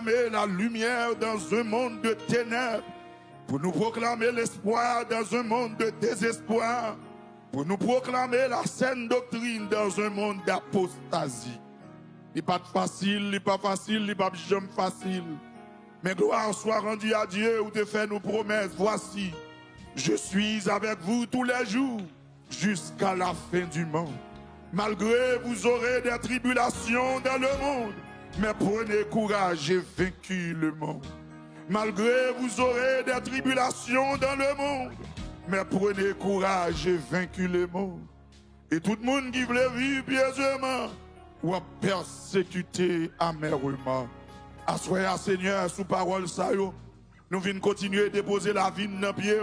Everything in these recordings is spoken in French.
proclamer la lumière dans un monde de ténèbres, pour nous proclamer l'espoir dans un monde de désespoir, pour nous proclamer la saine doctrine dans un monde d'apostasie. Il n'est pas facile, il n'est pas facile, il n'est pas jamais facile. Mais gloire soit rendue à Dieu où te fait nos promesses. Voici, je suis avec vous tous les jours jusqu'à la fin du monde. Malgré vous aurez des tribulations dans le monde, mais prenez courage, j'ai vaincu le monde. Malgré vous aurez des tribulations dans le monde, mais prenez courage, j'ai vaincu le monde. Et tout le monde qui voulait vivre pieusement ou a persécuté amèrement. Assoyez, Seigneur, sous parole ça yo. Nous venons continuer à déposer la vie dans pied.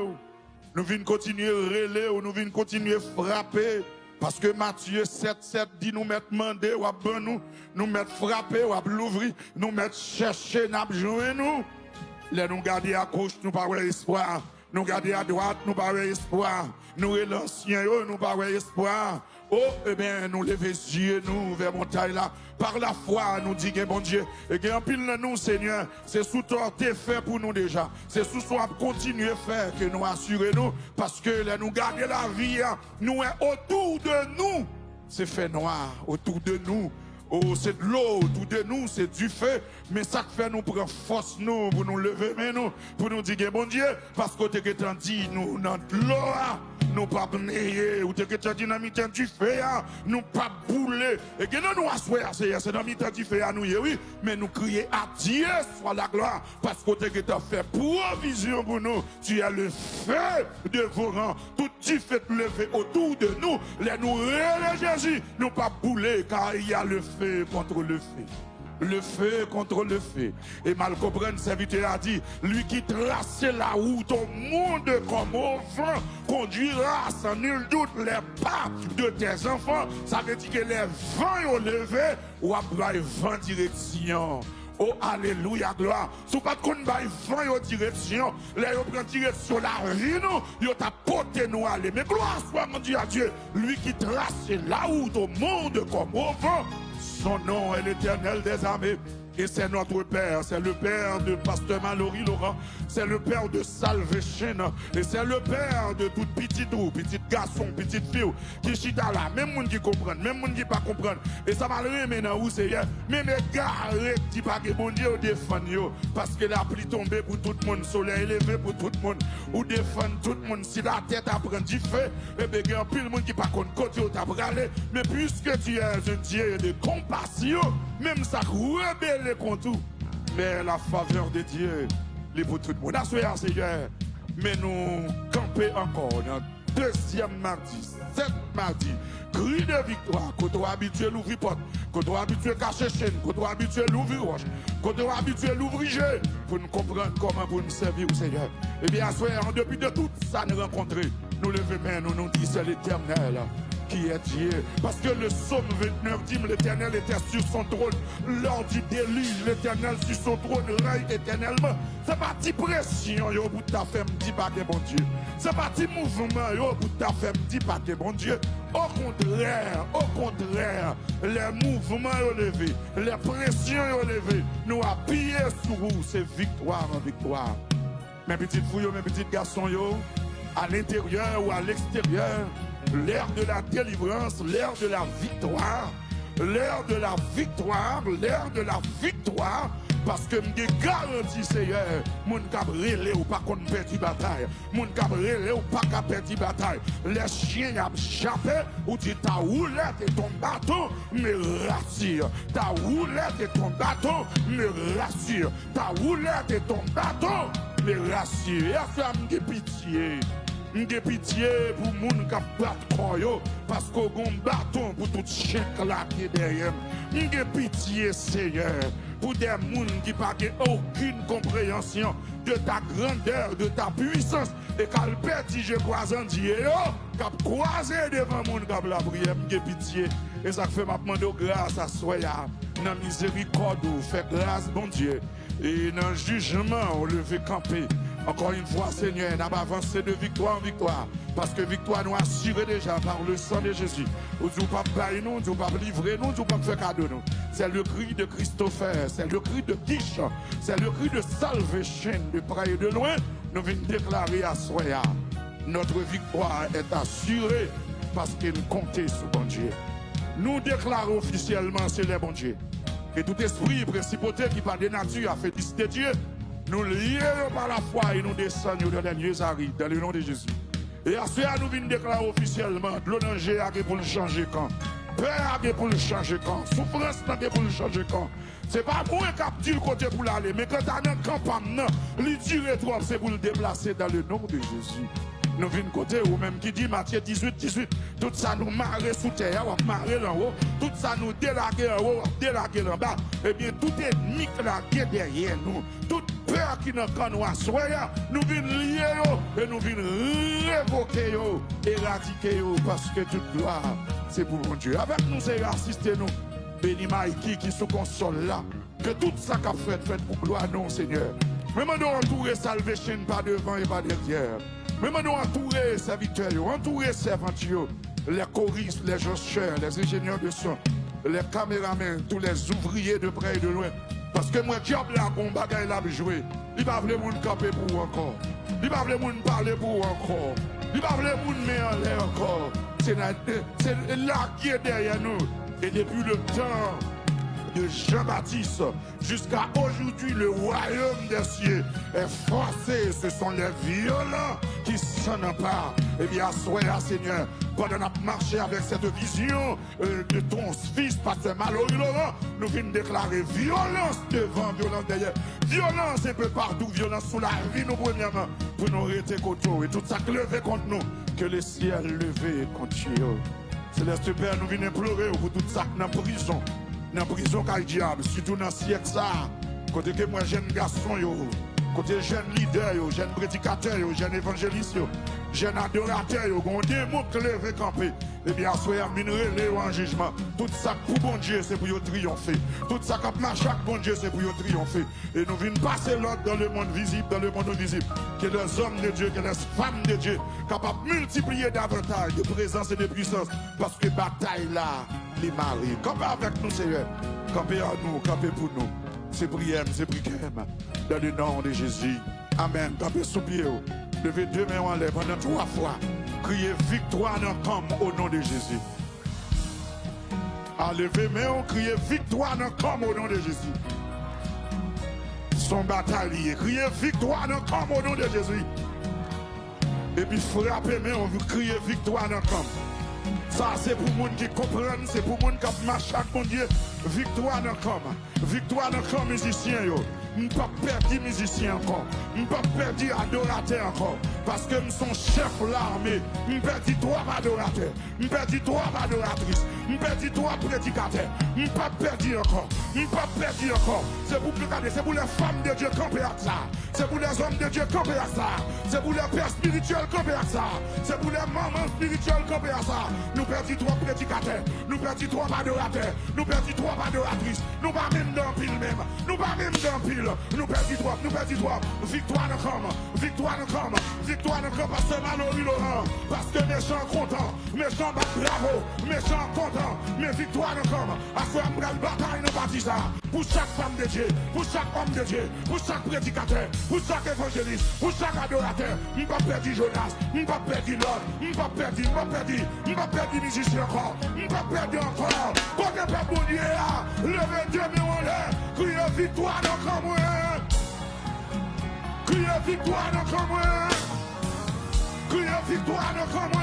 Nous venons continuer à relayer, nous venons continuer à frapper. Parce que Matthieu 7,7 dit nous mettre mandé, ou à nous mettre frapper, ou à l'ouvrir, nous mettre chercher, nous jouer nous. Là nous garder à gauche, nous pas espoir. Nous garder à droite, nous pas espoir. Nous l'ancien, nous pas espoir. Oh, eh bien, nous lever les yeux, nous, vers montagne là. Par la foi, nous disons, bon Dieu, et qu'il y a un pile de nous, Seigneur, c'est sous toi t'es fait pour nous déjà. C'est sous toi continuer à faire que nous assurons nous, parce que là, nous garder la vie, nous est autour de nous. C'est fait noir autour de nous. Oh, c'est de l'eau autour de nous, c'est du feu. Mais ça fait nous prendre force nous, pour nous lever, mais nous, pour nous dire, bon Dieu, parce que tu as dit, nous, dans l'eau, nous pas brûler, ou tu as dit dans le du feu, nous pas bouler. Et que nous assoyons, c'est dans le du feu, nous, oui, mais nous crier à Dieu soit la gloire, parce que tu as fait provision pour nous. Tu as le feu devant tout du feu levé autour de nous. Les nous Jésus, nous pas bouler, car il y a le feu contre le feu. Le feu contre le feu. Et mal comprendre, serviteur a dit, lui qui traçait la route au monde comme au vent, conduira sans nul doute les pas de tes enfants. Ça veut dire que les vents ont levé ou après vent direction. Oh, alléluia, gloire. Si vous ne pouvez pas vent en direction, là, vous prenez direction la vie, nous, vous t'a porté nous aller. Mais gloire soit mon Dieu à Dieu, lui qui trace la route au monde comme au vent. Son nom est l'Éternel des armées. Et c'est notre Père, c'est le Père de Pasteur Mallory Laurent, c'est le Père de Salvation, et c'est le Père de toute petite ou petit garçon, petite fille, qui chita là, même monde qui comprend, même monde qui pas comprendre. Et ça va le maintenant où c'est hier. Mais mes gars, arrête, dis pas que bon Dieu défend, parce que la pluie tombée pour tout le monde, soleil élevé pour tout le monde, ou défendre tout le monde. Si la tête apprend du feu, et bien il y a plus le monde qui pas contre côté ou t'a bralé. Mais puisque tu es un Dieu de compassion, même ça rebelle les contours, mais la faveur de Dieu, les pour tout le monde. Assoyez, Seigneur, mais nous camper encore dans deuxième mardi, 7 mardi, cri de victoire, quand on habitué l'ouvrir porte, quand on habitué cacher chaîne, quand on habitué l'ouvrir roche, quand on habitué l'ouvrir jeu, pour nous comprendre comment pour nous servir au Seigneur. Eh bien, assoyez, depuis de tout ça nous rencontrer, nous levons main, nous disons c'est l'Éternel qui est Dieu. Parce que le psaume 29 dit l'Éternel était sur son trône lors du déluge. L'Éternel sur son trône règne éternellement. C'est pas de pression au bout de ta femme, dit pas que bon Dieu. C'est pas de mouvement au bout de ta femme, dit pas que bon Dieu. Au contraire, les mouvements ont levé, les pressions ont levé. Nous appuyons sur vous, c'est victoire en victoire. Mes petites filles, mes petits garçons, à l'intérieur ou à l'extérieur, l'ère de la délivrance, l'ère de la victoire, l'ère de la victoire, l'ère de la victoire, parce que me garantis, Seigneur, mon cabrele ou pas qu'on perd la bataille, mon cabrele ou pas qu'on perd la bataille, les chiens ont échappé, ou dit ta roulette et ton bâton me rassure, ta roulette et ton bâton me rassure, ta roulette et ton bâton me rassure, et à ça me pitié. M'ge pitié pour moun qui bat koyo parce qu'on a un bâton pour tout chien qui est derrière. M'ge pitié Seigneur pour des moun qui n'ont aucune compréhension de ta grandeur, de ta puissance et qu'al petit je croise en Dieu qui croisé devant moun qui la prière. M'ge pitié et ça fait m'a demander grâce à soya dans miséricorde fait grâce bon Dieu et dans jugement on levé camper Encore une fois, Seigneur, nous avons avancé de victoire en victoire. Parce que victoire nous assurée déjà par le sang de Jésus. Nous ne pouvons pas bailler nous, nous ne pouvons pas livrer nous, nous ne pouvons pas faire cadeau nous. C'est le cri de Christopher, c'est le cri de Guiche, c'est le cri de Salvation de près et de loin. Nous venons déclarer à Soya, notre victoire est assurée parce que nous comptons sur bon Dieu. Nous déclarons officiellement, c'est le bon Dieu. Et tout esprit, principauté qui par des natures a fait de Dieu, nous lions par la foi et nous descendons dans les lieux arides, dans le nom de Jésus. Et à cela, nous venons déclarer officiellement, le danger a pour le changer quand. Peur a pour le changer quand. Souffrance a pour le changer quand. Ce n'est pas moi qui ai dit le côté pour l'aller, mais quand tu as un campagne, le tirer trop, c'est pour le déplacer dans le nom de Jésus. Nous venons côté ou même qui dit Matthieu 18, tout ça nous marre sous terre, on marre en haut, tout ça nous délaguer en haut, délaguer en bas. Eh bien, tout ennemi qui est derrière nous, toute peur qui nous quand nous assoyons, nous venons lier et nous venons révoquer, éradiquer parce que toute gloire, c'est pour mon Dieu. Avec nous, c'est assister nous, béni Maïki qui se console là, que tout ça qu'a fait pour gloire non, Seigneur. Même nous entourer Salvation pas devant et pas derrière. Même nous entourer serviteurs, entourer servants, les choristes, les jocheurs, les ingénieurs de son, les caméramans, tous les ouvriers de près et de loin. Parce que moi, diable là, bon bagaille là, jouer. Il va vouloir moun camper pour encore. Il va vouloir moun parler pour encore. Il va vouloir moun mettre en l'air encore. C'est là qui est derrière nous. Et depuis le temps de Jean-Baptiste jusqu'à aujourd'hui, le royaume des cieux est forcé. Ce sont les violents qui s'en emparent. Eh bien, soyez Seigneur, pendant qu'on marché avec cette vision de ton fils, pasteur Mallory Laurent, nous venons déclarer violence devant, violence derrière, violence un peu partout, violence sous la vie, nous premièrement, pour nous arrêter contre nous. Et tout ça levé contre nous, que le ciel levé contre nous. Céleste Père, nous venons implorer pour tout ça dans la prison. Dans la prison qu'a le diable, surtout dans le siècle ça, côté que moi jeune garçon, côté jeune leader, jeune prédicateur, jeune évangéliste, jeune adorateur, on des mots que lever camper. Eh bien, soyez minerais en jugement. Tout ça pour bon Dieu, c'est pour triompher. Tout ça qui marche chaque bon Dieu, c'est pour triompher. Et nous venons passer l'ordre dans le monde visible, dans le monde invisible. Que les hommes de Dieu, que les femmes de Dieu, capables de multiplier davantage de présence et de puissance. Parce que bataille là, les maris. Campez avec nous, Seigneur. Campez à nous, campez pour nous. C'est prière, c'est prière. Dans le nom de Jésus. Amen. Campez sous pied. Levez deux mains en l'air pendant 3 fois. Criez victoire dans le camp au nom de Jésus. À lever mains, on crie victoire dans le camp au nom de Jésus. Son bataille. Criez victoire dans le camp au nom de Jésus. Et puis frappez mains, on veut crier victoire dans le camp. Ça c'est pour les gens qui comprennent, c'est pour les gens qui marchent chaque bon Dieu. Victoire dans le camp. Victoire dans le camp musicien. Je ne peux pas perdre musicien encore. Je ne peux pas perdre adorateur encore. Parce que je suis chef l'armée. Je ne peux pas perdre 3 adorateurs. Je ne peux pas perdre 3 adoratrices. Je ne peux pas perdre 3 prédicateurs. Je ne peux pas perdre encore. Je ne peux pas perdre encore. C'est pour regarder, c'est pour les femmes de Dieu camper à ça. C'est pour les hommes de Dieu camper à ça. C'est pour les pères spirituels camper à ça. C'est pour les mamans spirituelles camper à ça. Nous perdons 3 prédicateurs. Nous perdons 3 adorateurs. Nous perdons 3 adoratrices. Nous pas même dans pile même. Nous pas même dans pile. Nous perdons 3. Nous perdons 3. Victoire nous comme. Victoire nous comme. Victoire nous comme. Parce que Mallory Laurent. Parce que méchant content. Méchant bravo. Méchant content. Mais victoire nous comme. À ce moment-là, bataille nous bâtit ça. Pour chaque femme de Dieu. Pour chaque homme de Dieu. Pour chaque prédicateur. Pour chaque évangéliste, pour chaque adorateur, je ne vais pas perdre Jonas, je ne vais pas perdre l'autre, je ne vais pas perdre musicien encore, je ne vais pas perdre encore. Quand le peuple bon Dieu a levé Dieu mais on l'air, criez victoire dans le moi. Criez victoire dans le moi. Criez victoire dans le moi.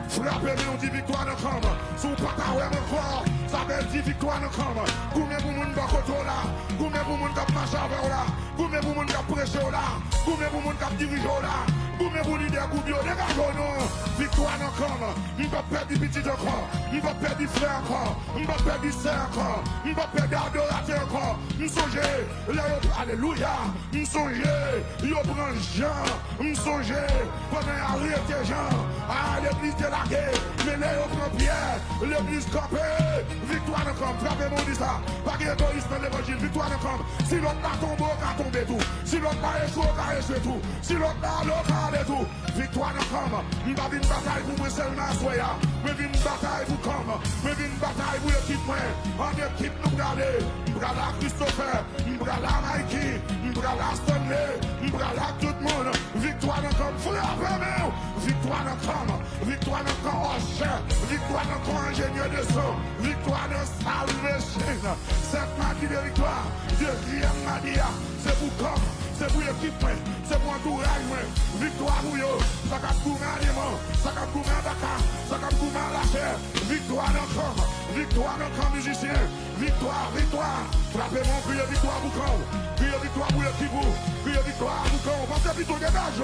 Frappez-nous, on dit victoire dans le camp. Si vous ne pouvez pas encore, ça veut dire victoire dans le camp. Combien pour moun qui koto là? Combien pour moun qui marche avec là? Combien pour moun qui prêche là? Combien pour moun qui dirige là? Goumé pour leader, goubio, dégageons-nous. Victoire encore. On va perdre du petit encore. On va perdre du frère encore. On va perdre du sœur encore. On va perdre d'adorateur encore. Nous songez, alléluia. Nous songez, yo prend Jean. Nous songez, pendant arrêter Jean. Ah, l'église de la guerre. Mais là, yo prend Pierre. L'église campée. Victoire encore. Frappez-moi dit ça. Pas d'égoïsme dans l'évangile. Victoire encore. Si l'autre n'a tombé, qu'a tombé tout. Si l'autre n'a échoué, qu'a échoué tout. Si l'autre n'a l'autre, tout. Victoire encore. Nous avons une bataille pour moi seulement soya. Nous avons une bataille pour comme. Nous avons une bataille pour l'équipe moi. En équipe nous garder. Nous la Christopher. Nous la Mikey. Nous la Stanley. Nous la tout le monde. Victoire encore. Frappez-moi. Victoire encore. Victoire encore en chef. Victoire encore ingénieur de son. Victoire de salvation. Cette magie de victoire. Deuxième magie. C'est pour comme. C'est pour l'équipe, c'est pour entourage, victoire pour eux, ça va courir à l'élément, ça va courir à Dakar, ça va courir à la chair, victoire encore musicien, victoire, frappez-moi, criez victoire pour quand, criez victoire pour l'équipe, criez victoire pour quand, parce que plutôt dégage,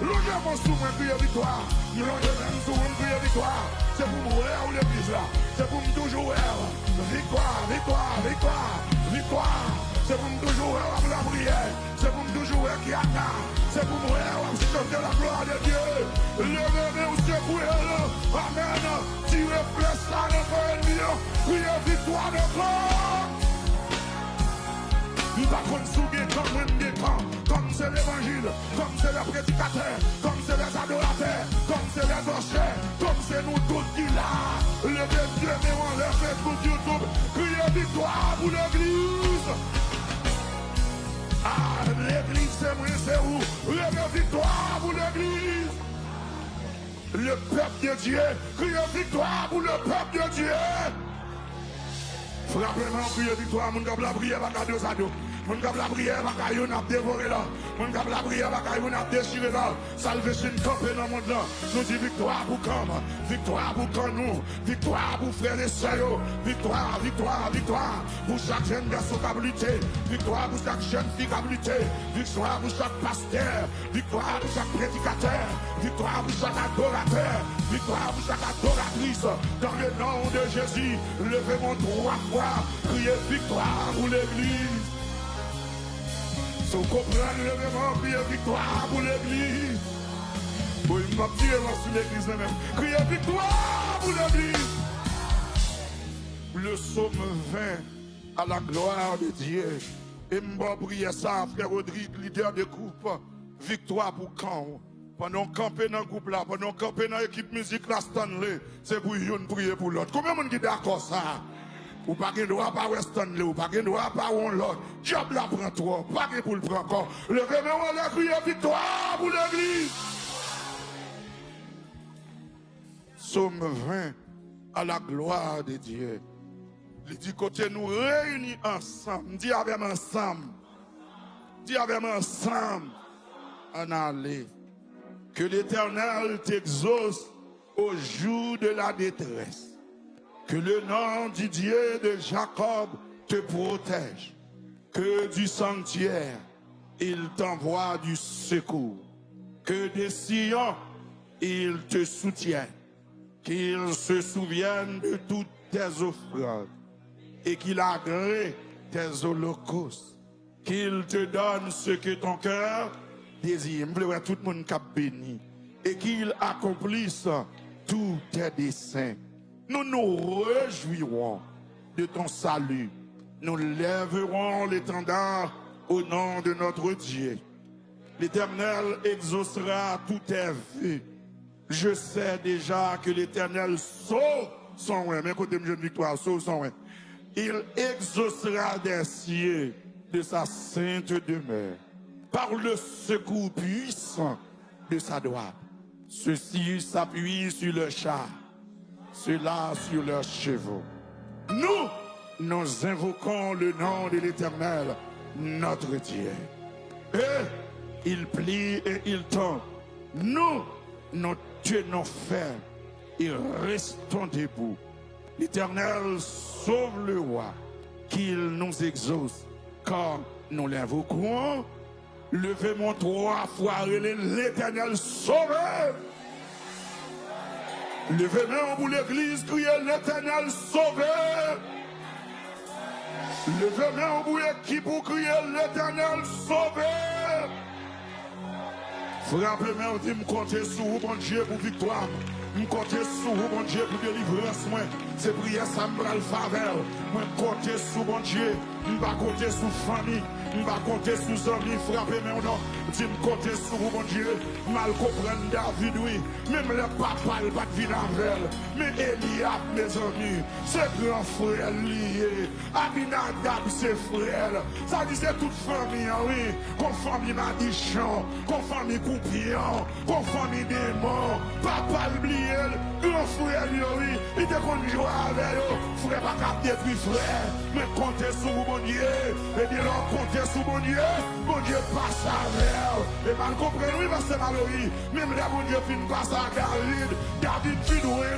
longez-moi sous moi, criez victoire, longez-moi sous moi, criez victoire, c'est pour mourir ou l'église là, c'est pour me toujours victoire, c'est pour me toujours la prière, c'est pour me toujours qui attend, c'est pour moi chanter la gloire de Dieu. Levez-vous, secouez-le. Amen. Tirez place là notre ennemi. Criez victoire de corps. Nous avons souillé comme c'est l'évangile, comme c'est le prédicateur, comme c'est les adorateurs, comme c'est les enchères, comme c'est nous tous qui là. Levez Dieu, mais on lève Facebook, YouTube. Criez victoire pour l'église. Ah, l'église c'est moi, c'est où? Levez victoire pour l'église. Le peuple de Dieu, criez victoire pour le peuple de Dieu. Frappez-moi, criez victoire, mon gars, la prière, va garder aux ados. Mon gars, la prière, va garder, on a dévoré là. Mon gars, la prière, va garder, on a déchiré là. Salvation campé dans le monde là. Nous disons victoire pour quand, victoire pour quand nous, victoire pour frères et sœurs, victoire pour chaque jeune garçon qui a lutté, victoire pour chaque jeune fille qui a lutté, victoire pour chaque pasteur, victoire pour chaque prédicateur, victoire pour chaque adorateur, victoire pour chaque adoratrice. Dans le nom de Jésus, levez-moi 3 fois, criez victoire pour l'église. Si vous comprenez le même, criez victoire pour l'église. Oui, il m'a tiré sur l'église même. Criez victoire pour l'église. Le psaume 20 à la gloire de Dieu. Et m'a prié ça, frère Rodrigue, leader de groupe. Victoire pour quand? Pendant camper dans le groupe là, pendant camper dans l'équipe musique la Stanley, c'est pour une prier pour l'autre. Combien de monde qui est d'accord ça? Ou pas de droit par Stanley, ou pas de droit par l'autre. Job la prend trop, pas de pour le prendre encore. Le réveil, on a crié victoire pour l'église. Psaume 20 à la gloire de Dieu. Il dit côté nous réunis ensemble. Dis avec moi ensemble. Dis avec moi ensemble. En aller. Que l'Éternel t'exauce au jour de la détresse. Que le nom du Dieu de Jacob te protège. Que du sanctuaire, il t'envoie du secours. Que des Sion, il te soutient. Qu'il se souvienne de toutes tes offrandes. Et qu'il agrée tes holocaustes. Qu'il te donne ce que ton cœur désire. Je veux tout le monde qui a béni. Et qu'il accomplisse tous tes desseins. Nous nous réjouirons de ton salut. Nous lèverons l'étendard au nom de notre Dieu. L'Éternel exaucera tous tes vœux. Je sais déjà que l'Éternel sauve son roi. Mais côté jeune victoire, sauve son roi. Il exaucera des cieux de sa sainte demeure par le secours puissant de sa droite. Ceux-ci s'appuient sur le char, ceux-là sur leurs chevaux. Nous invoquons le nom de l'Éternel, notre Dieu. Et il plie et il tombe. Nous tenons ferme et restons debout. L'Éternel sauve le roi, qu'il nous exauce quand nous l'invoquons Levez-moi 3 fois, l'Éternel sauveur. Levez-moi pour l'église, criez l'Éternel sauveur. Levez-moi pour l'équipe pour crier l'Éternel sauveur. Frappez-moi, dit me compter sur vous, bon Dieu, pour victoire. Me compter sur vous, bon Dieu, pour délivrance. C'est prière, ça me bras le faveur. Moi, compter sur bon Dieu. Je ne vais pas compter sur famille. Je ne vais pas compter sur amis. Frappez-moi, non. Dis me compter sur vous, bon Dieu. Mal comprendre David, oui. Même le papa, il va te vivre avec. Mais Eliab, mes amis, c'est grand frère lié. Abinadab, c'est frère. Ça dit, c'est toute famille, oui. Qu'on famille Madichon, qu'on famille Coupion, qu'on famille démon. Papa, oublié, grand frère, oui. Il te conduit avec eux. Frère, pas qu'à détruire frère. Mais comptez sur vous, bon Dieu. Et bien, là, comptez sur bon Dieu. Bon Dieu passe avec. Et mal compris, oui, parce que c'est malheureux. Même là, bon Dieu, fin passe à David. David fin oué,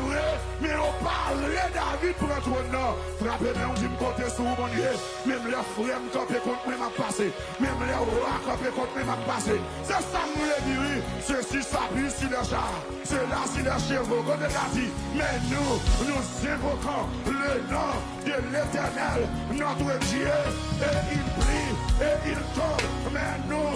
mais on parle David pour un trône. Frappez-moi, on dit me compter sur vous, bon Dieu. Même les frères me campent contre moi, m'a passé. Même les rois campent contre moi, m'a passé. C'est ça que nous le dit, oui. Ceci s'appuie sur les chars. C'est là, sur les chevaux, comme il a dit. Mais nous invoquons le nom de l'Éternel, notre Dieu. Et il prie, et il tombe. Mais nous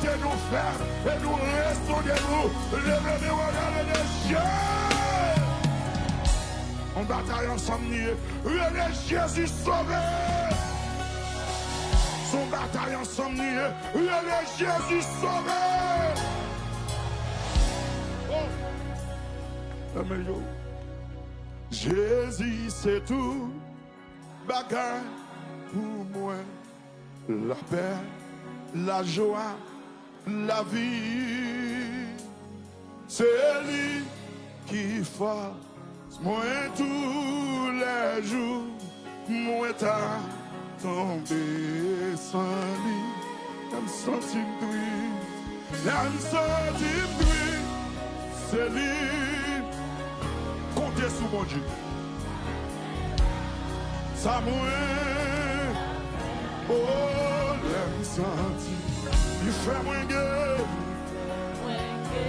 tenons fermes. Et nous restons debout. Levez-nous, regardez les cieux. On bataille ensemble, le Jésus sauvé. Son bataille ensemble, le Jésus sauvé. Oh. Jésus, c'est tout. Bagarre pour moi. La paix, la joie, la vie. C'est lui qui fait. Moi tous les jours, moi t'as tombé sans lui. Comme centime triste, comme centime triste, c'est lui. Comptez sur mon Dieu. Ça moi, oh l'aime senti, il fait moins gueule,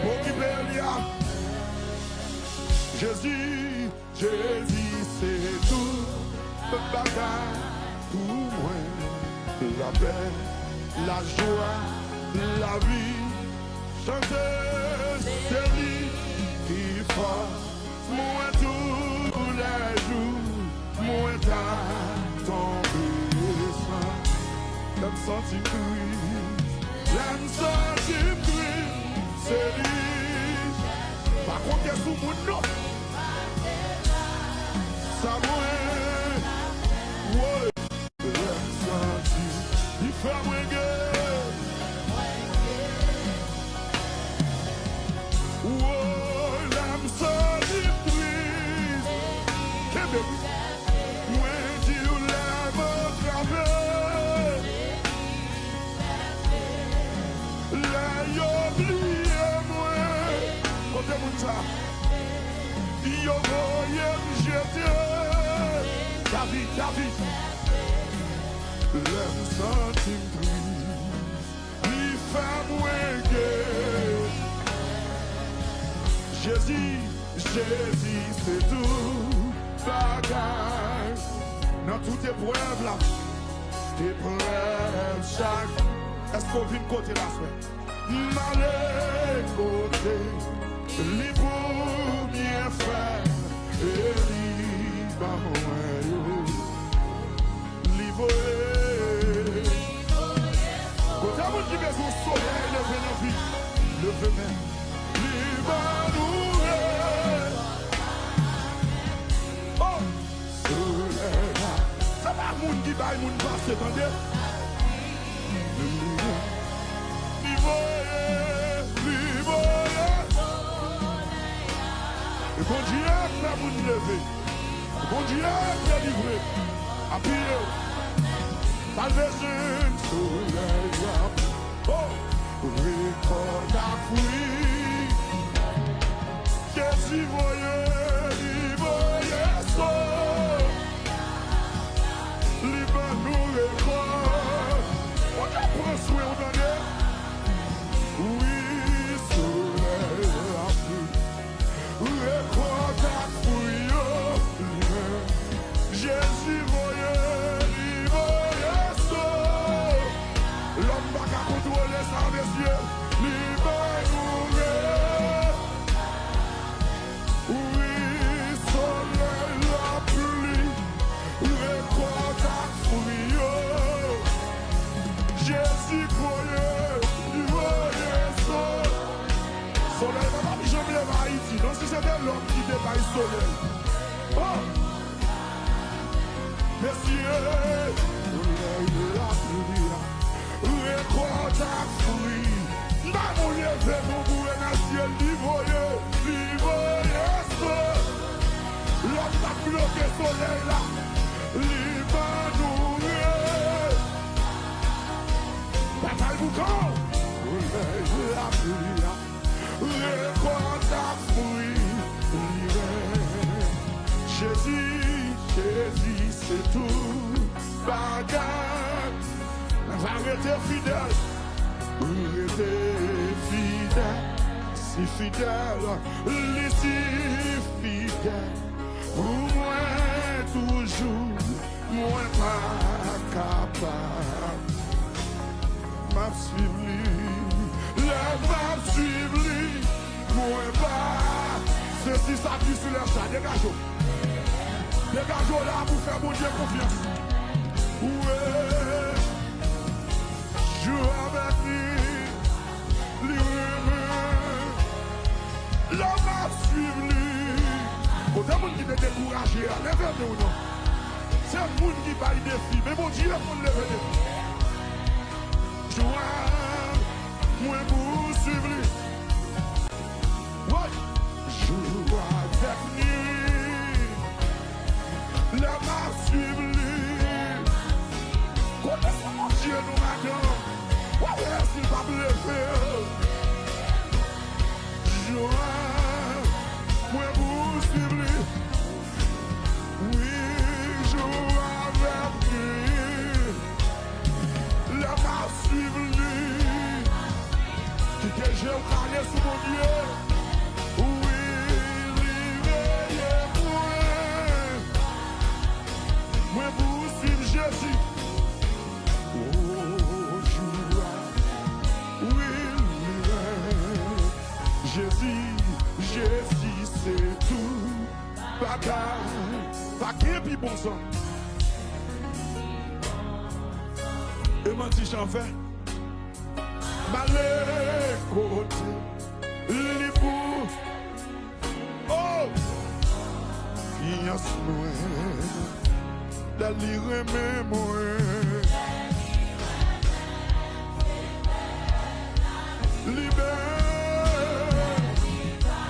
pour qui bélia. Jésus, c'est tout, le bagage pour moi. La paix, la joie, la vie. Chanter, c'est lui qui fait moi tous les jours. Moi t'as tombé sans, comme senti gris. L'aime senti gris, c'est lui. Par contre, il y a sous mon nom. Ça mouait, ouais, il fait moins gueule. Ouais, l'âme solide prise. Québec, moi, Dieu l'aime gravé. Là, oublié, moi. Côté mon ça. Yo voyez jeter David l'aime centime gris il fait moins gueule. Jésus c'est tout bagage dans toute épreuve là épreuve chaque est-ce qu'on vit de côté la soirée malé côté les premiers frères et les bamoyaux les voyés quand à mon qui besoin soleil levé dans vie levé même les banoués oh soleil ça va moun qui baille moun passe attendez les voyés bon Dieu fait vous lever. Bon Dieu fait livrer. Appuyez. Pas besoin de soleil. Oh, récolte à fruits. Qu'est-ce qu'il voyait ça. Les bancs nous récoltent. c'était l'homme qui dépasse le soleil. Oh! Messieurs, la pluie, récolte à fruit. N'a mon levé, mon bout, et dans ciel, livre-le, l'homme a bloqué le soleil là, livre-nous. Bataille boucan, la pluie, récolte à fruit. Jésus, c'est tout, bagarre. Arrêtez fidèle, si fidèle, si fidèle. Pour moi, toujours, moi pas capable. M'a suivi, m'a suivi, moi pas. Ceci s'appuie sur leur chat, dégagez. Dégagez là pour faire mon Dieu confiance. Ouais, joue avec lui, l'homme a suivi. Autant monde qui te découragé, lève-le ou non. C'est un monde qui va y défi, mais mon Dieu, pour lever le défi. Joie, moi pour suivre. Ouais, joue avec lui, l'homme a suivi. Connaissez mon Dieu, nous maintenant. Ouais, s'il va me lever. Joie, moi pour suivre. Oui, joue avec lui. L'homme a suivi. Qui que j'ai parlé sous mon Dieu. Oui, réveillez-moi. Moi pour suivre Jésus. Oh, joie. Oui, Jésus, c'est tout. Pas qu'un puis bon sang. Et mon petit j'en fais. Malé côté, l'ibou. Oh, il y a ce la lire mémoire. Libère,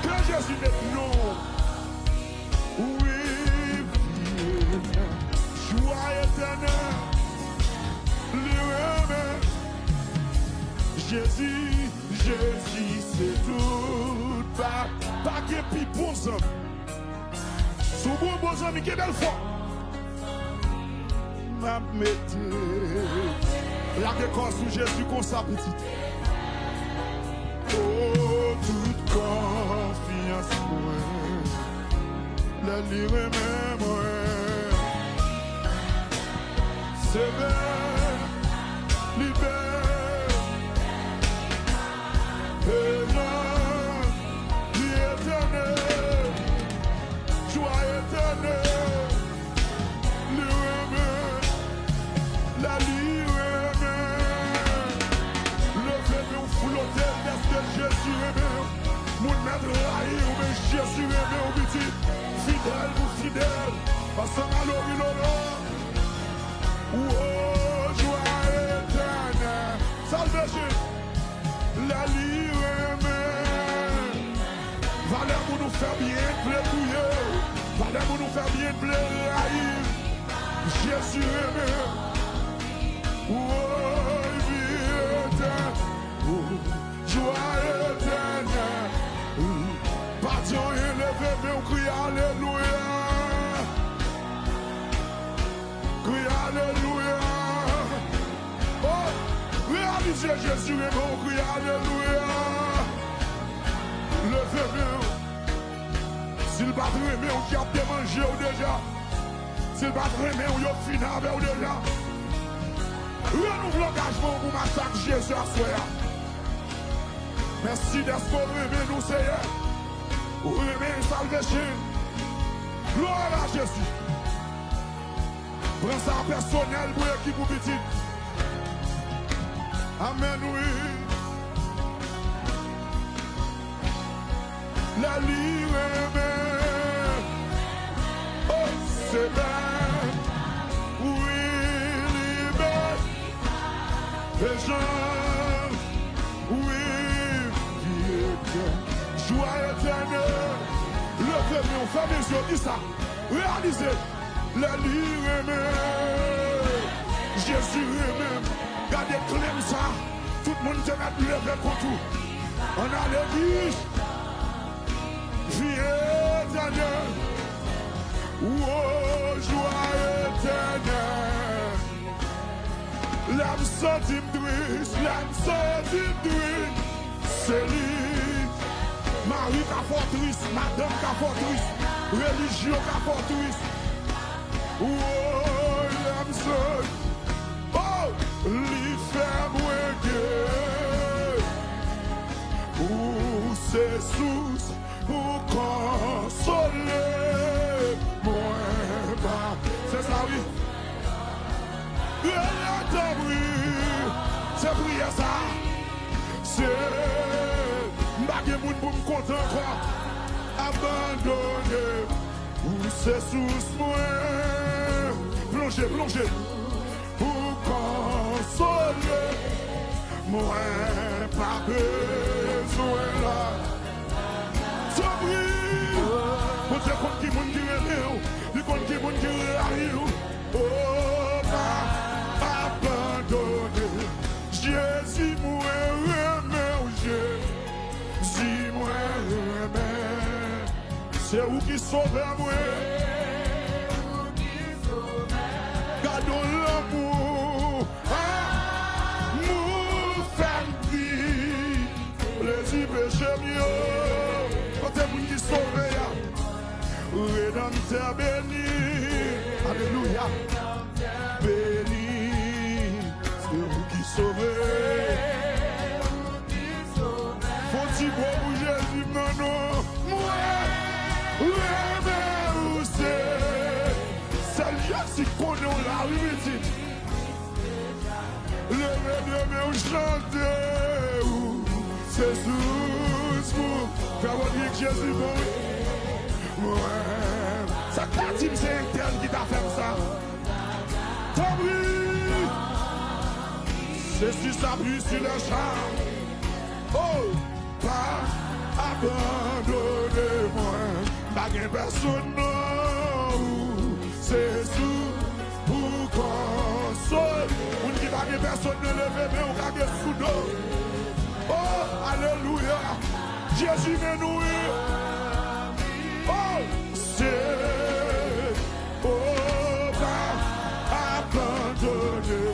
que Jésus n'est non. Oui, joie éternelle. Jésus, c'est tout. Pas que puis bon sang. Sous bon sang, mais quelle belle foi. M'a mette la décor sous Jésus qu'on s'appétit. Oh, toute confiance moi. La lire même moi. C'est vrai, libère. Jésus aimé au petit, fidèle ou fidèle, passant à l'orinono. Oh, joie éternelle, salvation, la lyre aimée. Valeur pour nous faire bien plaider, valeur pour nous faire bien plaider. Jésus aimé. Oh, vie éternelle, joie éternelle. Dieu élevé, mais on crie alléluia. Crie alléluia. Oh, réalisez Jésus et on crie alléluia. Levez-vous. S'il va te remettre, on qui a bien mangé ou déjà. S'il va te remettre, on y a fini avec ou déjà. Renouvelle l'engagement pour massacrer Jésus à soi. Merci d'être remis, nous Seigneur. Oui, mais salvation. Gloire à Jésus. Prends ça personnel pour l'équipe ou petit. Amen, oui. la lire, oh, c'est bien, oui, libère, les gens, oui, vie éternelle, joie éternelle, levez-nous, fermez les yeux, dis ça, réalisez, la lire, Jésus lui-même, gardez clem ça, tout le monde te met levé contre tout. On a l'église, vie éternelle, oh, joie éternelle. L'âme sentit triste, c'est lui. Marie qui a fort triste, madame qui a fort triste, religion qui a fort triste. Oh, l'âme sentit. Oh, li fait mourir, ou c'est sous, ou consoler, moi, c'est ça, oui. C'est prier ça, c'est baguer moun pour me content, quoi. Abandonner, ou c'est sous, moi, plongez. Pour consoler, moi pas besoin là. S'ouvrir, pour te compte qui moun qui relève, du compte qui moun qui relève. Oh, pas abandonner. Jésus moi remet, Jésus moi remet. C'est où qui sauve moi. Gardons l'amour, nous faisons vie, plaisir péché mieux, quand c'est vous qui sauvez, rédempteur béni, alléluia, béni, c'est vous qui sauvez, faut-il pour Jésus, non, moi, si qu'on est la limite, le demain chanter, c'est sous vous, faire dire que Jésus bon. Ouais, ça t'a dit c'est interne qui t'a fait ça. Tant pis, c'est si ça pue sur le champ. Oh, pas abandonner-moi, pas de personne, non, c'est sous. Console, on dit pas que personne ne lève, mais on garde sous dos. Oh, alléluia, Jésus me nourrit. Oh, c'est, oh, pas abandonner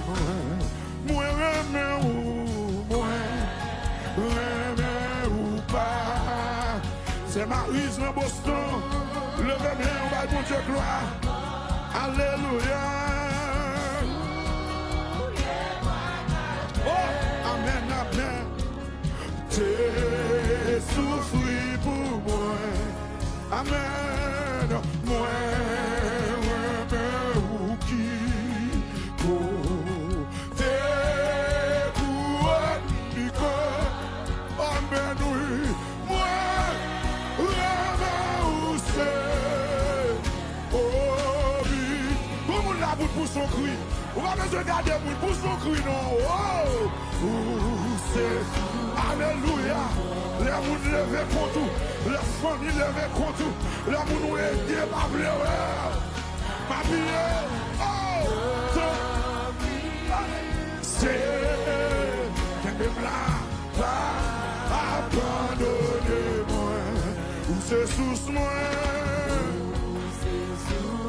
moi ou pas. C'est Maryse dans Boston, levez-moi, on va bon Dieu gloire. Alléluia. T'es souffri pour moi, amen, moi, ou qui, t'es pour amen, oui, moi, ou c'est, oh, oui, pour la bouche pour son cri, on va besoin de garder pour son cri, non, oh, c'est. Alléluia, les gens levés contre tout, les familles levées contre tout, les gens nous aident par pleurer. Ma vie, oh, c'est qu'un même là, pas abandonner moi, ou c'est sous moi.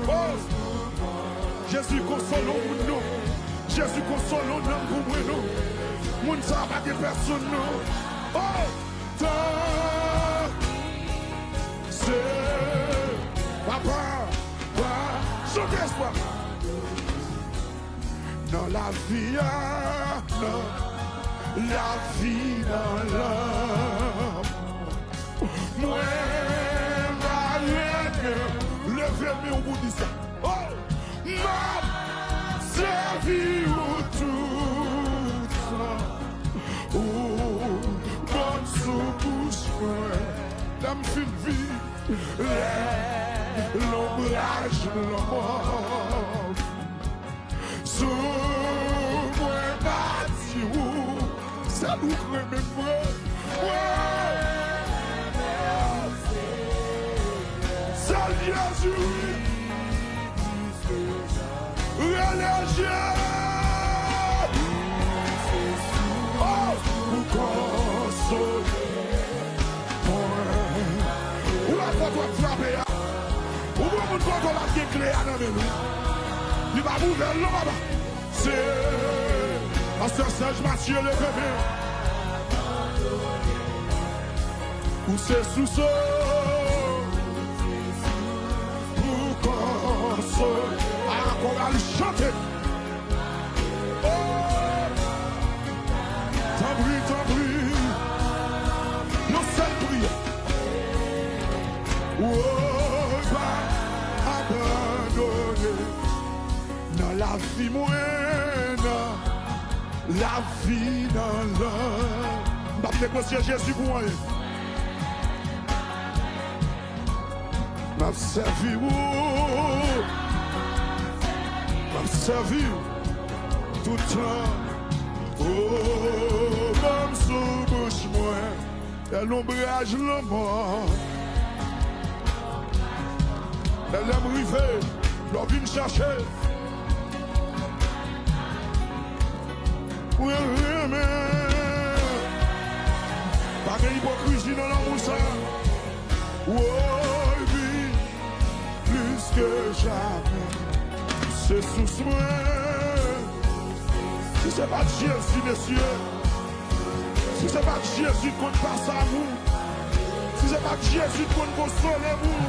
Oh, Jésus console nous, Jésus console nous pour nous. Moun sa pa de personne non. Oh, tant c'est papa, chantez espoir. Dans la vie, non, la vie dans l'homme. Moi, levez-moi au bout de ça. Oh, ma servi au tout. Oh, bonne sous-bouche, dame film l'ombrage de la mort. Sous moi bâti où ça nous crée mes frères. Seul Jésus, religieux. Oh, pour consoler. Où la fois toi frapper? Où vous me qu'on a bien clé à nous? Il va mourir là bas. C'est Pasteur Serge Mathieu le bébé. Où c'est sous ça? Pour consoler. Ah, qu'on va le chanter. Oh, t'en prie. Nos seules prières. Oh, pas abandonner dans la vie moyenne, la vie dans l'homme. Je vais négocier Jésus pour moi. Je vais servir. Je vais servir tout le temps. Oh, même sous bouche moi, et l'ombrage le mort. Elle aime river, l'on vient me chercher. Oui, mais pas d'hypocrisie dans l'amour ça. Oui, plus que jamais. C'est sous moi. Si c'est pas Jésus, messieurs. Si c'est pas Jésus qu'on passe à vous. Si c'est pas Jésus qu'on console vous.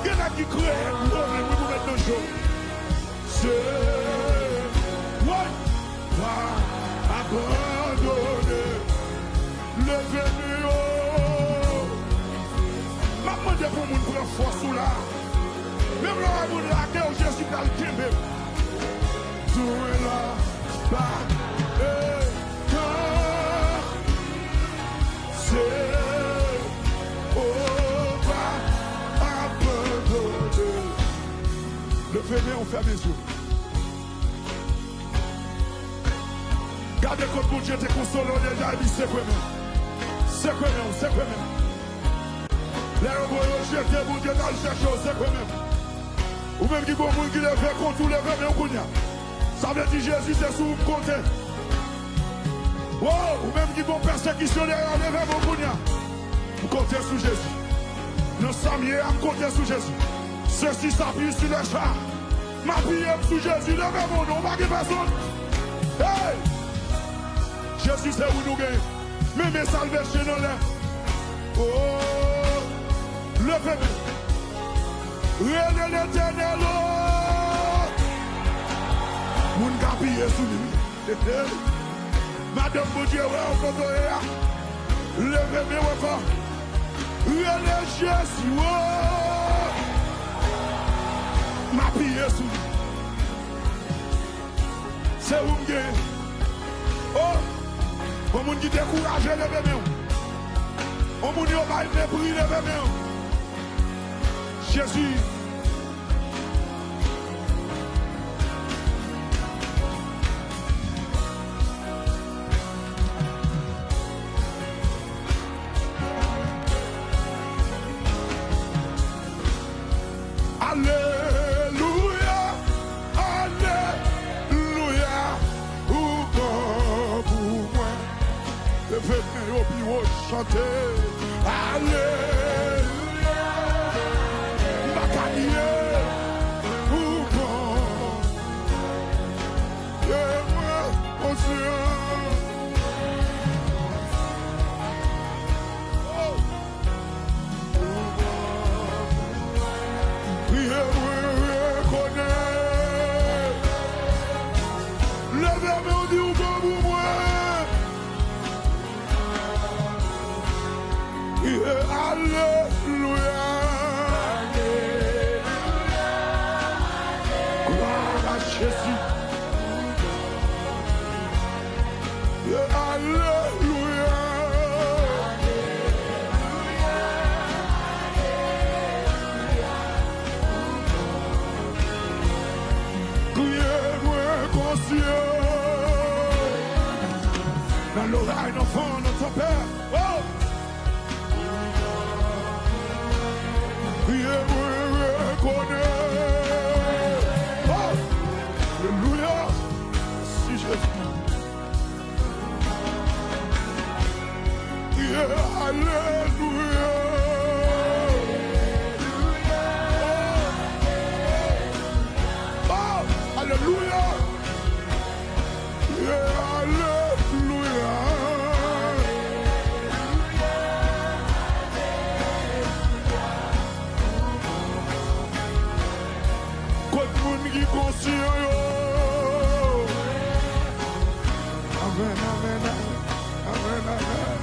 Il y en a qui créent un problème pour mettre dans le jeu. C'est ouais, pas abandonner le venu. Ma demande pour mon prendre force ou là. Même là, on la guerre, Jésus dans le Québec. Tout est là, pas et quand c'est levez-les, on ferme les yeux. Gardez comme bon Dieu te console déjà, il dit c'est quoi même. C'est quoi même, c'est quoi même. Les robots jetés, bon Dieu dans le chercher, c'est quoi même. Ou même qui bon monde qui lève contre tout, lève même au cognac. Ça veut dire Jésus, c'est sous vous compter. Oh, ou même qui bon persécutionnaire, lève même au cognac. Vous comptez sous Jésus. Nous sommes hier à compter sous Jésus. Ceci s'appuie sur le chat. Ma prière sous Jésus, levez mon nom, pas de personne. Hey! Jésus, c'est où nous gagnons. Mais mes salves chez nous là. Oh! Levez-moi. Rien de l'éternel. Moun kapille sous lui. Madame Boudieu, on peut levez-moi encore. Rien de Jésus. Ma prière sous lui. C'est où me gagne. Oh! On moun qui décourage, levez-moi. On moun qui va mépris, levez-moi. Jésus. Alléluia, Alléluia, ou pour moi, le venez au bureau chanter, Alléluia, ma carrière, ou bon, et moi, mon Dieu. Alléluia. Gloire à Jésus. Alléluia. Dans l'oreille, d'enfant, dans ton père. Oh! Priez, reconnaît. Oh! Alléluia. Si Jésus. Priez, alléluia. Oh! Alléluia. Yeah, alléluia. Côte moun qui conscient yo. Amen, amen, amen, amen.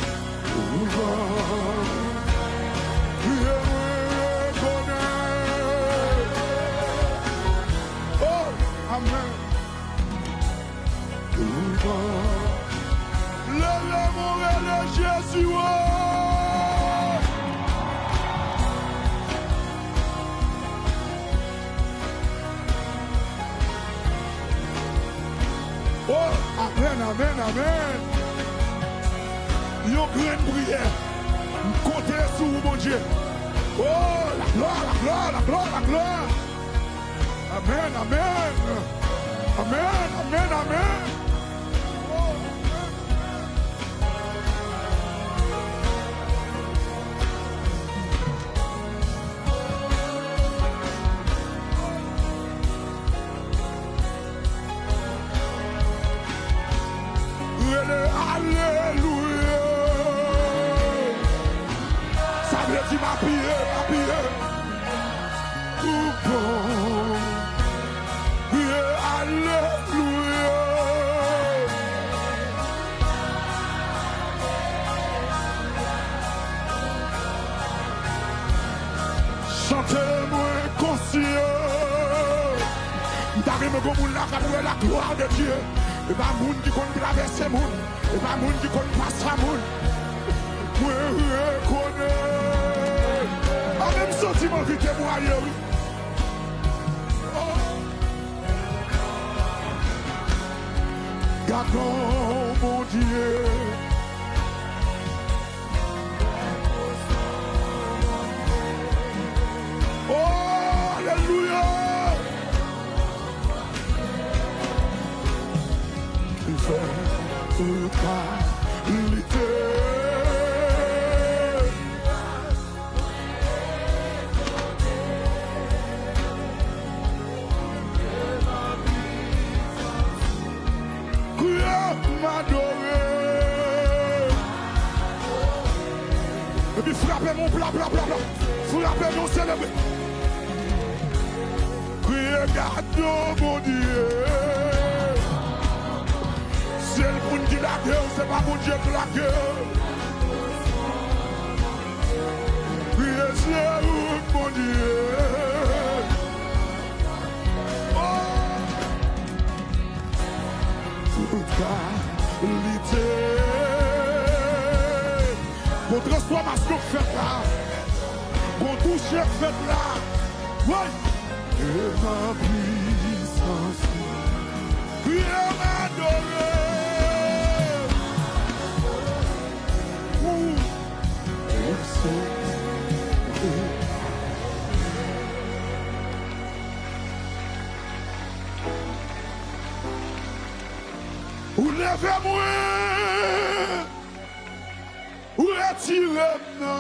Oh, amen. L'amour et le Jésus. Oh, amen, amen, amen. Une grande prière. Comptez sur vous, mon Dieu. Oh, la gloire, la gloire, la gloire, la gloire. Amen, amen. Amen, amen, amen. Alléluia. Ça veut dire ma prière, ma prière. Alléluia. Chantez-moi conscient. T'avez me comme la gloire de Dieu. Et pas moun qui compte traverser moun. Et pas moun qui compte passer moun. Moi, reconnais. A même sentiment qui témoigne, oui. Gardons mon Dieu. Oh, alléluia. Qui fait toute qualité. Et puis frappez mon bla bla bla bla. Frappez mon célèbre. Regarde mon Dieu. C'est le monde qui la gueule, c'est pas mon Dieu qui la gueule. C'est mon Dieu. Toute qualité. Pour transformation faite là. Pour toucher faite là. Oui. Et ma puissance. Viens m'adorer. Ou levez-moi. Ou retirez-moi.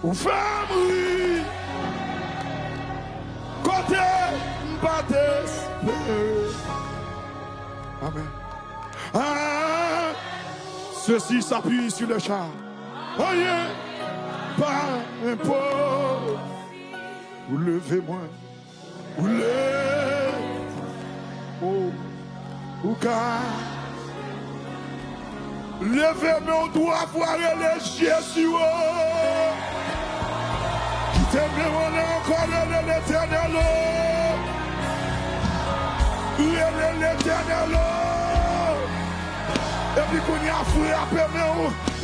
Ou faites-moi. Côté m'battez. Amen. Ah, ceci s'appuie sur le char. Rien, pas importe. Vous levez-moi. Vous levez. Oh, ou car. Levez-moi, on doit voir les Jésus. Qui t'aime, on est encore l'éternel. L'éternel. Et puis qu'on y a frappé,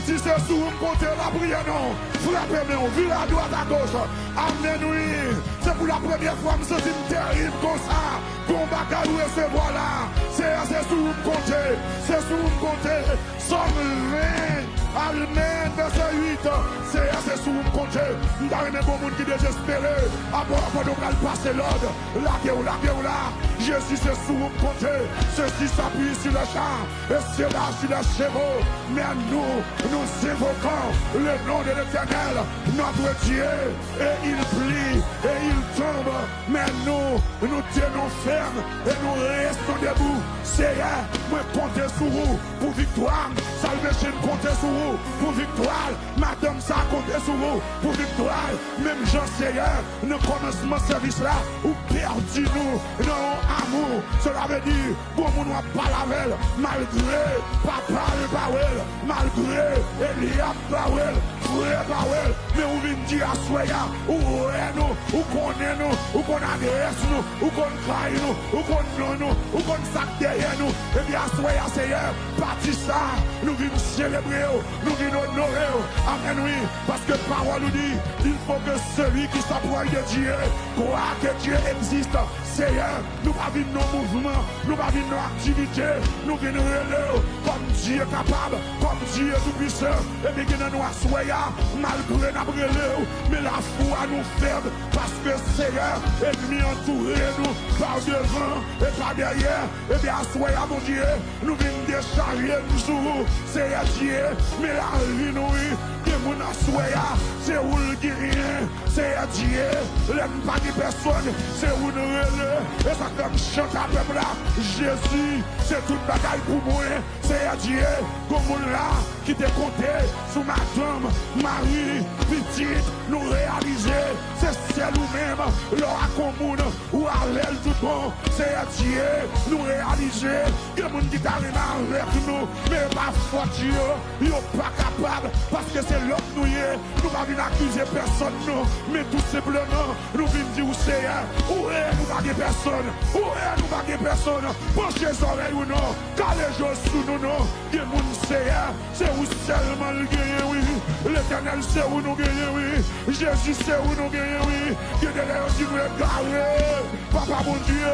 si c'est sous un côté la prière, non. Frappez-moi, vu la droite à gauche. Amenez-nous. C'est pour la première fois que je me sens terrible comme ça. Bon bagaille recevoir là. C'est c'est sous vous compter, c'est sous vous compter. Somme 20, Amen, verset 8, c'est sous vous compter. Nous avons un bon monde qui désespéré. Après, nous allons passer l'ordre. La guerre, là. Jésus, c'est sous vous compter. Ceci s'appuie sur le char, et c'est là sur les chevaux. Mais nous évoquons le nom de l'Éternel, notre Dieu, et il plie, et il tombe. Mais nous tenons ferme, et nous restons debout. Seigneur, moi compter sur vous pour victoire. Salvation compter sur vous pour victoire. Madame, ça compter sur vous pour victoire. Même Jean Seigneur, nous commencement service là, ou perdu nous, non amour. Cela veut dire, bon, nous n'a pas la velle, malgré papa le Bawel, malgré Eliab Bawel, frère Bawel, mais où vient dire à Soya, où est nous, où connaît nous, où qu'on agresse nous, où qu'on craille nous, où qu'on non nous, où qu'on sac derrière nous, et bien Soya Seigneur, parti ça, nous venons célébrer, nous venons honorer, amen oui, parce que parole nous dit, il faut que celui qui s'approche de Dieu, croit que Dieu existe, Seigneur, nous pas vivre nos mouvements, nous pas vivre nos activités, nous venons relève comme Dieu capable, comme Dieu tout puissant, et bien que nous assoyons, malgré notre relève, mais la foi nous ferme, parce que Seigneur, ennemi entouré nous, par devant et par derrière, et bien assoyons mon Dieu, nous venons décharger nous sur vous, Seigneur Dieu, mais la vie nous, que mon assoyons, c'est où le guérir, Seigneur Dieu, l'aime pas de personne, c'est où nous relève, et ça comme chante à peuple là, Jésus, c'est toute bataille pour moi, Seigneur Dieu, comme là, qui te compté sous ma tombe, Marie, petite, nous réaliser, c'est celle ou même, l'aura commune, ou à l'aile tout bon, Seigneur Dieu, nous réaliser, que mon qui t'arrive avec nous, mais pas faute, yo pas capable, parce que c'est l'autre nous y est, nous pas venir accuser personne, non, mais tout simplement, nous venons dire, Seigneur, où est nous pas personne, où est nous pas personne, penchez les oreilles ou non, car les gens sous nous, non, que mon Seigneur, c'est où seulement le gagne, oui, l'Éternel, c'est où nous gagnons, oui, Jésus, c'est où nous gagnons, oui, que de l'air aussi nous égarer, papa mon Dieu,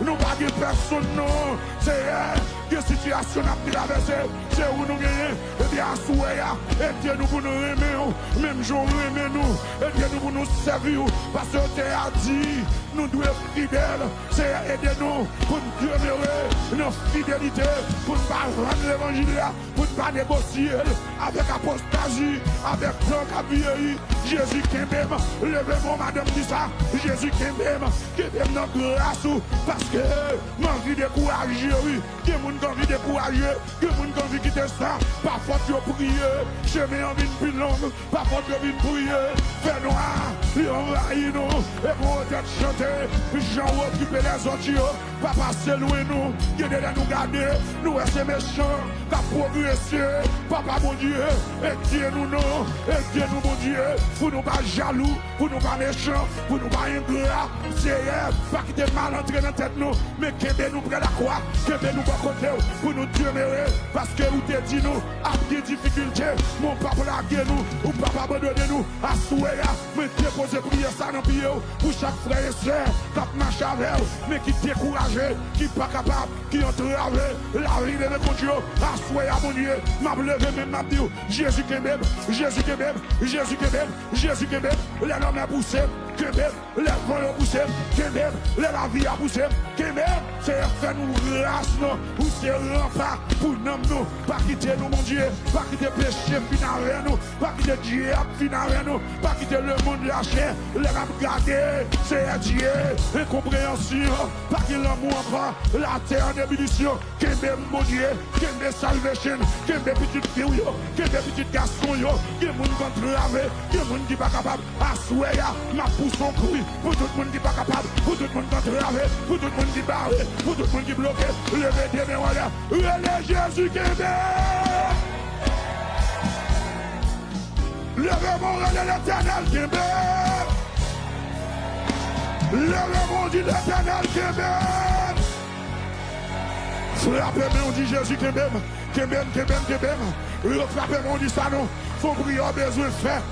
nous pas personne, non, Seigneur, que situation a traversé, c'est où nous gagnons, et bien, soyez, aidez-nous pour nous aimer, même jour aimer nous, aidez-nous pour nous servir, parce que tu as dit, nous devons être fidèles, c'est aider-nous pour nous demeurer nos fidélités, pour ne pas rendre l'évangile, pour ne pas négocier avec apostasie, avec gens qui vieilli, Jésus qui m'aime, levez-moi madame dit ça, Jésus qui m'aime notre grâce, parce que m'envie de décourager, oui, que mon envie de décourager, que mon envie de quitter ça, parfois tu as prié, chemin envie de plus longue, parfois tu as envie de prier, fait noir, il envahit nous, et pour être chanter, Jean occuper les autres, papa c'est loin nous, qui est derrière nous garder, nous c'est méchants, qu'à progresser, papa mon Dieu, aidez-nous non, aidez-nous mon Dieu, pour nous pas jaloux, pour nous pas méchants, pour nous pas ingrats, Seigneur, pas quitter mal entrer dans la tête nous, mais qu'aidez nous près la croix, qu'aidez nous pas côté, pour nous demeurer, parce que vous te dit nous, à des difficultés, mon papa lagué nous, ou papa abandonné nous, à souhait, mais déposer prier ça dans le pied, pour chaque frère et soeur, qui marche avec vous, mais qui découragé, qui pas capable, qui entrave la vie de notre Dieu, à souhait à mon Dieu, m'a levé même m'a dit, Jésus qui m'aime, Jésus qui m'aime, Jésus qui m'aime, Jésus qui m'aime, les hommes a poussé, qui m'aime, les vents ont poussé, qui m'aime, la vie a poussé, qui m'aime, c'est faire nous grâce, non, ou c'est rempart pour nous, pas quitter nous, mon Dieu, pas quitter péché final nous, pas quitter Dieu final nous, pas quitter le monde de la chair, les âmes gardées, c'est Dieu, incompréhension, pas qu'il l'amour encore, la terre en ébullition, qui m'aime, mon Dieu, qui m'aime salvation, qui m'aime petites filles, qui m'aime petites garçons, qui m'aime contre avec, qui m'aime qui pas capable, à souhait, ma pousse son cri, pour tout le monde qui pas capable, pour tout le monde contre avec, pour tout le monde qui barré, pour tout le monde qui bloqué, levez tes mains, voilà, relève Jésus qui m'aime. Levez mon relais l'Éternel qui m'aime. Levez mon dit l'Éternel qui m'aime. Frappez-moi, on dit Jésus qui m'aime, qui m'aime, qui m'aime, qui m'aime. Frappez-moi, on dit ça non. Faut prier, besoin de faire.